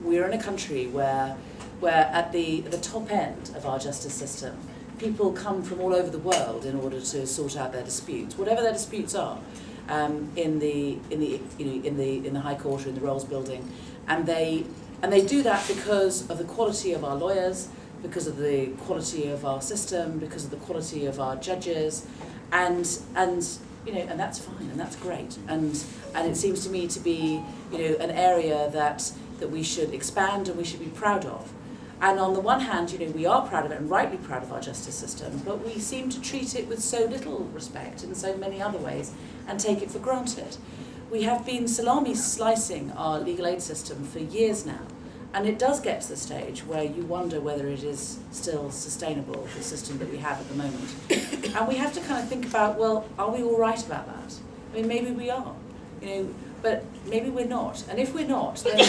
we're in a country where at the top end of our justice system, people come from all over the world in order to sort out their disputes, whatever their disputes are, in the High Court or in the Rolls Building, and they do that because of the quality of our lawyers, because of the quality of our system, because of the quality of our judges, and that's fine and that's great, and it seems to me to be an area that we should expand and we should be proud of. And on the one hand, we are proud of it and rightly proud of our justice system, but we seem to treat it with so little respect in so many other ways and take it for granted. We have been salami slicing our legal aid system for years now, and it does get to the stage where you wonder whether it is still sustainable, the system that we have at the moment. And we have to kind of think about, well, are we all right about that? I mean, maybe we are, but maybe we're not. And if we're not, then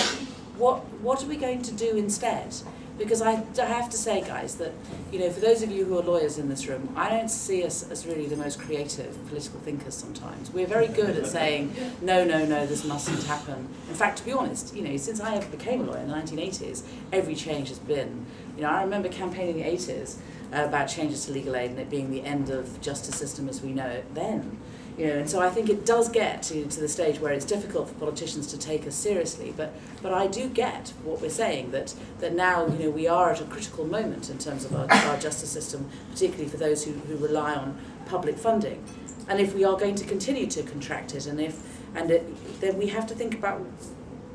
what are we going to do instead? Because I have to say, guys, that for those of you who are lawyers in this room, I don't see us as really the most creative political thinkers sometimes. We're very good at saying, no, this mustn't happen. In fact, to be honest, since I became a lawyer in the 1980s, every change has been, I remember campaigning in the 80s about changes to legal aid and it being the end of justice system as we know it then. And so I think it does get to the stage where it's difficult for politicians to take us seriously, but I do get what we're saying, that now we are at a critical moment in terms of our justice system, particularly for those who rely on public funding. And if we are going to continue to contract it, then we have to think about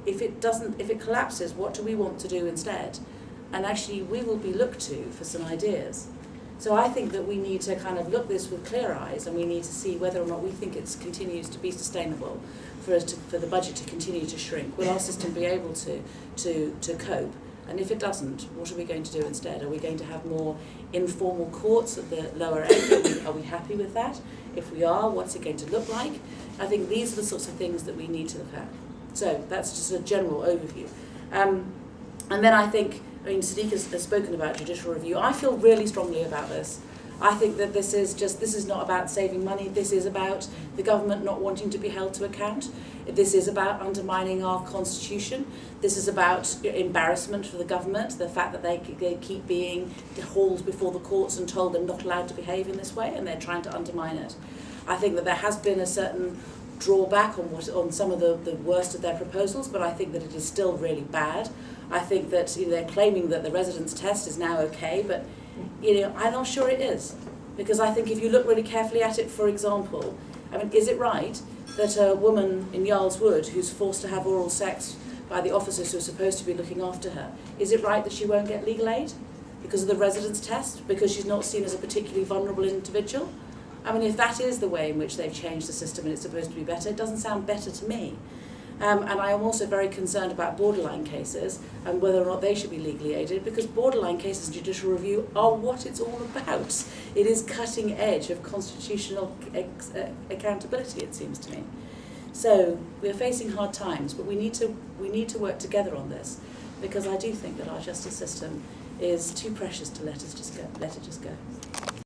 if it collapses, what do we want to do instead? And actually we will be looked to for some ideas. So I think that we need to kind of look this with clear eyes, and we need to see whether or not we think it continues to be sustainable for the budget to continue to shrink. Will our system be able to cope? And if it doesn't, what are we going to do instead? Are we going to have more informal courts at the lower end? Are we happy with that? If we are, what's it going to look like? I think these are the sorts of things that we need to look at. So that's just a general overview. And then I think, Sadiq has spoken about judicial review. I feel really strongly about this. I think that this is not about saving money. This is about the government not wanting to be held to account. This is about undermining our constitution. This is about embarrassment for the government, the fact that they keep being hauled before the courts and told they're not allowed to behave in this way, and they're trying to undermine it. I think that there has been a certain drawback on some of the worst of their proposals, but I think that it is still really bad. I think that they're claiming that the residence test is now okay, but I'm not sure it is, because I think if you look really carefully at it, for example, is it right that a woman in Yarl's Wood who's forced to have oral sex by the officers who are supposed to be looking after her, is it right that she won't get legal aid because of the residence test, because she's not seen as a particularly vulnerable individual? If that is the way in which they've changed the system and it's supposed to be better, it doesn't sound better to me. And I am also very concerned about borderline cases and whether or not they should be legally aided, because borderline cases and judicial review are what it's all about. It is cutting edge of constitutional accountability, it seems to me. So we're facing hard times, but we need to work together on this, because I do think that our justice system is too precious to let it just go.